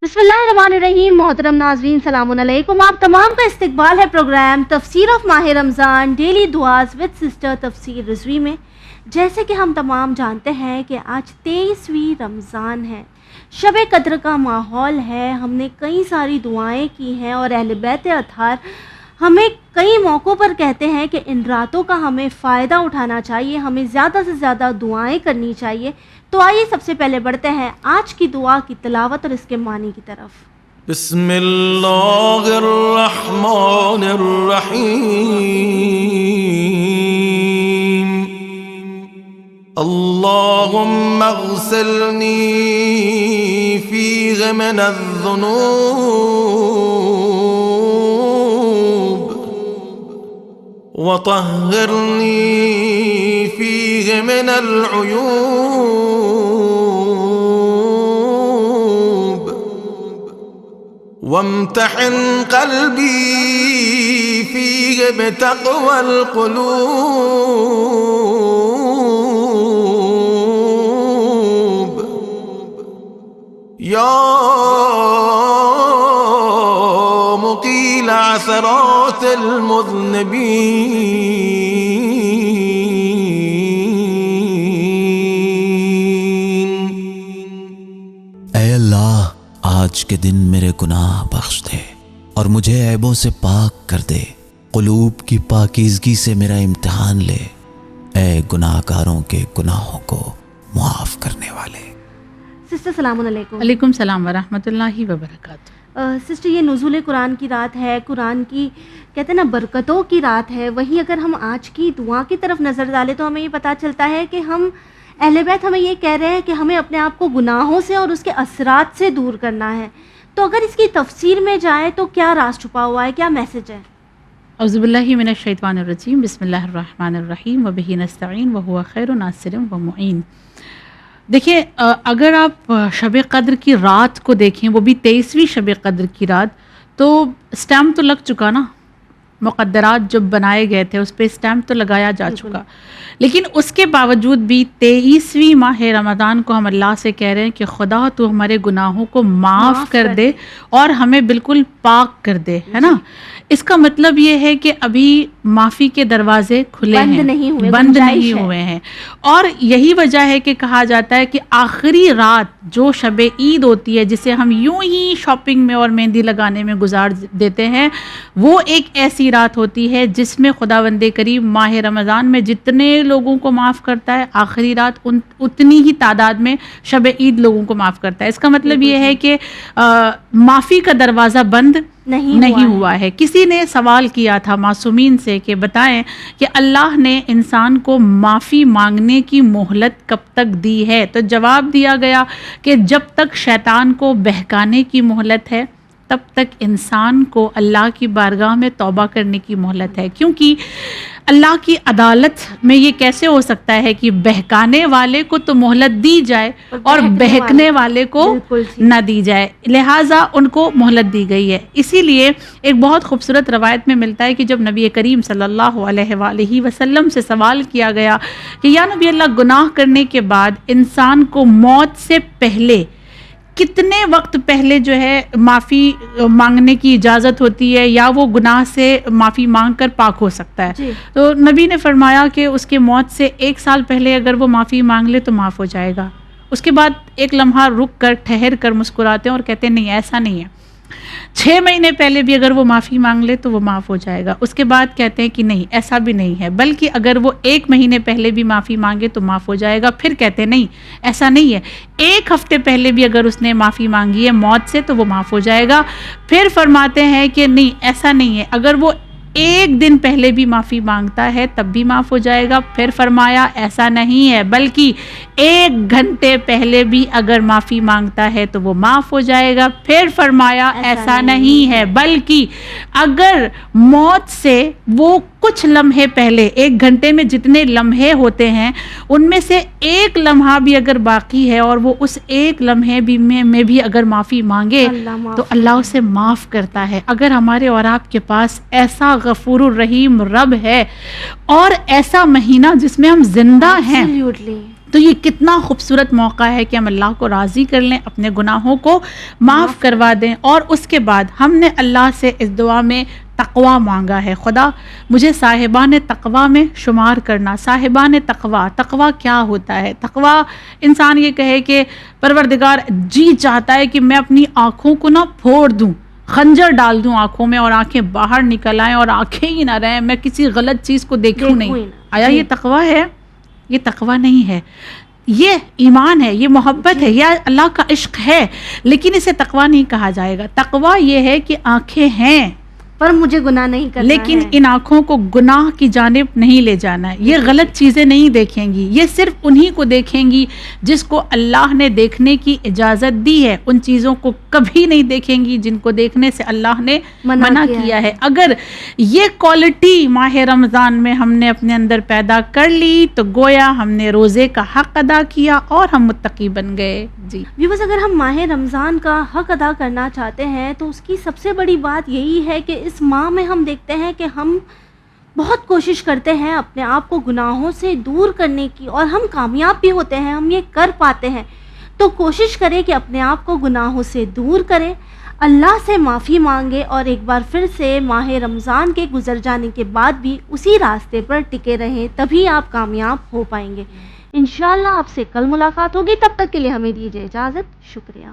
बिस्मिल्लाहिर्रहमानिर्रहीम। मोहतरम नाज़रीन, सलाम अलैकुम। आप तमाम का इस्तकबाल है प्रोग्राम तफसीर ऑफ माह रमज़ान डेली दुआज़ विद सिस्टर तफसीर रिजवी में। जैसे कि हम तमाम जानते हैं कि आज 23वीं रमज़ान है, शब कद्र का माहौल है। हमने कई सारी दुआएं की हैं और अहले बैत अतहार हमें कई मौक़ों पर कहते हैं कि इन रातों का हमें फ़ायदा उठाना चाहिए, हमें ज़्यादा से ज़्यादा दुआएं करनी चाहिए। तो आइए सबसे पहले बढ़ते हैं आज की दुआ की तिलावत और इसके मानी की तरफ। बिस्मिल्लाहिर्रहमानिर्रहीम। अल्लाहुम्मा अग़सिलनी फ़ीहि मिनज़्ज़ुनूब वतह्हिरनी फ़ीहि मिनल उयूब वम्तहिन क़ल्बी फ़ीहि बितक़वल क़ुलूब या मुक़ील असरातिल मुज़निबीन। ऐ अल्लाह, आज के दिन मेरे गुनाह बख्श दे और मुझे ऐबों से पाक कर दे। क़ुलूब की पाकीज़गी से मेरा इम्तिहान ले, ऐ गुनाहगारों के गुनाहों को मुआफ़ करने वाले। सिस्टर सलाम अलैकुम। वालेकुम सलाम वरहमतुल्लाहि वबरकातुहू। सिस्टर, ये नुज़ूल कुरान की रात है, कुरान की कहते हैं ना बरकतों की रात है। वहीं अगर हम आज की दुआ की तरफ नज़र डालें तो हमें ये पता चलता है कि हम अहले बैत हमें ये कह रहे हैं कि हमें अपने आप को गुनाहों से और उसके असरात से दूर करना है। तो अगर इसकी तफसीर में जाए तो क्या राज छुपा हुआ है, क्या मैसेज है? औज़ुबिल्लाहि मिनश्शैतानिर्रजीम, बिस्मिल्लाहिर्रहमानिर्रहीम, वबिही नस्तईन, वहुवा खैरुन नासिरिन व मुईन। देखिए, अगर आप शब कद्र की रात को देखें, वो भी 23वीं शब कद्र की रात, तो स्टैम्प तो लग चुका ना, मुक़द्दरात जब बनाए गए थे उस पर स्टैम्प तो लगाया जा चुका। लेकिन उसके बावजूद भी 23वीं माह रमज़ान को हम अल्लाह से कह रहे हैं कि खुदा तो हमारे गुनाहों को माफ़ कर दे और हमें बिल्कुल पाक कर दे, है ना। इसका मतलब ये है कि अभी माफ़ी के दरवाजे खुले हैं, बंद नहीं हुए हैं। और यही वजह है कि कहा जाता है कि आखिरी रात जो शब ईद होती है, जिसे हम यूं ही शॉपिंग में और मेहंदी लगाने में गुजार देते हैं, वो एक ऐसी रात होती है जिसमें खुदावंदे करीम माह रमज़ान में जितने लोगों को माफ़ करता है, आखिरी रात उतनी ही तादाद में शब ईद लोगों को माफ़ करता है। इसका मतलब ये है कि माफ़ी का दरवाज़ा बंद नहीं हुआ है। किसी ने सवाल किया था मासूमीन से कि बताएं कि अल्लाह ने इंसान को माफ़ी मांगने की मोहलत कब तक दी है, तो जवाब दिया गया कि जब तक शैतान को बहकाने की मोहलत है तब तक इंसान को अल्लाह की बारगाह में तौबा करने की मोहलत है। क्योंकि अल्लाह की अदालत में ये कैसे हो सकता है कि बहकाने वाले को तो मोहलत दी जाए और बहकने वाले को न दी जाए, लिहाजा उनको मोहलत दी गई है। इसीलिए एक बहुत खूबसूरत रवायत में मिलता है कि जब नबी करीम सल्लल्लाहु अलैहि वसल्लम से सवाल किया गया कि या नबी अल्लाह, गुनाह करने के बाद इंसान को मौत से पहले कितने वक्त पहले जो है माफ़ी मांगने की इजाज़त होती है या वो गुनाह से माफ़ी मांग कर पाक हो सकता है? तो नबी ने फरमाया कि उसके मौत से 1 साल पहले अगर वो माफ़ी मांग ले तो माफ़ हो जाएगा। उसके बाद एक लम्हा रुक कर ठहर कर मुस्कुराते हैं और कहते हैं नहीं, ऐसा नहीं है। 6 महीने पहले भी अगर वो माफ़ी मांग ले तो वो माफ़ हो जाएगा। उसके बाद कहते हैं कि नहीं, ऐसा भी नहीं है, बल्कि अगर वो 1 महीने पहले भी माफ़ी मांगे तो माफ़ हो जाएगा। फिर कहते हैं नहीं, ऐसा नहीं है, 1 हफ्ते पहले भी अगर उसने माफ़ी मांगी है मौत से तो वो माफ़ हो जाएगा। फिर फरमाते हैं कि नहीं, ऐसा नहीं है, अगर वो 1 दिन पहले भी माफ़ी मांगता है तब भी माफ़ हो जाएगा। फिर फरमाया ऐसा नहीं है, बल्कि 1 घंटे पहले भी अगर माफ़ी मांगता है तो वो माफ़ हो जाएगा। फिर फरमाया ऐसा नहीं है, बल्कि अगर मौत से वो कुछ लम्हे पहले, 1 घंटे में जितने लम्हे होते हैं उनमें से 1 लम्हा भी अगर बाकी है और वो उस 1 लम्हे भी में भी अगर माफ़ी मांगे तो अल्लाह उसे माफ़ करता है। अगर हमारे और आपके पास ऐसा गफूरुर रहीम रब है और ऐसा महीना जिसमें हम जिंदा हैं, تو یہ کتنا خوبصورت موقع ہے کہ ہم اللہ کو راضی کر لیں، اپنے گناہوں کو معاف کروا دیں، اور اس کے بعد ہم نے اللہ سے اس دعا میں تقوی مانگا ہے، خدا مجھے صاحبان تقوی میں شمار کرنا۔ صاحبان تقوی، تقوی کیا ہوتا ہے؟ تقوی انسان یہ کہے کہ پروردگار جی چاہتا ہے کہ میں اپنی آنکھوں کو نہ پھوڑ دوں، خنجر ڈال دوں آنکھوں میں، اور آنکھیں باہر نکل آئیں اور آنکھیں ہی نہ رہیں، میں کسی غلط چیز کو دیکھوں نہیں۔ آیا یہ تقوی ہے؟ یہ تقوی نہیں ہے، یہ ایمان ہے، یہ محبت ہے، یہ اللہ کا عشق ہے، لیکن اسے تقوی نہیں کہا جائے گا۔ تقوی یہ ہے کہ آنکھیں ہیں پر مجھے گناہ نہیں کرنا لیکن ہے، ان آنکھوں کو گناہ کی جانب نہیں لے جانا ہے، یہ غلط چیزیں نہیں دیکھیں گی، یہ صرف انہی کو دیکھیں گی جس کو اللہ نے دیکھنے کی اجازت دی ہے، ان چیزوں کو کبھی نہیں دیکھیں گی جن کو دیکھنے سے اللہ نے منع کیا ہے۔ اگر یہ کوالٹی ماہ رمضان میں ہم نے اپنے اندر پیدا کر لی تو گویا ہم نے روزے کا حق ادا کیا اور ہم متقی بن گئے۔ جی ویورز، اگر ہم ماہ رمضان کا حق ادا کرنا چاہتے ہیں تو اس کی سب سے بڑی بات یہی ہے کہ اس ماہ میں ہم دیکھتے ہیں کہ ہم بہت کوشش کرتے ہیں اپنے آپ کو گناہوں سے دور کرنے کی، اور ہم کامیاب بھی ہوتے ہیں، ہم یہ کر پاتے ہیں۔ تو کوشش کریں کہ اپنے آپ کو گناہوں سے دور کریں، اللہ سے معافی مانگے، اور ایک بار پھر سے ماہ رمضان کے گزر جانے کے بعد بھی اسی راستے پر ٹکے رہیں، تبھی آپ کامیاب ہو پائیں گے۔ انشاءاللہ آپ سے کل ملاقات ہوگی، تب تک کے لیے ہمیں دیجیے اجازت۔ شکریہ۔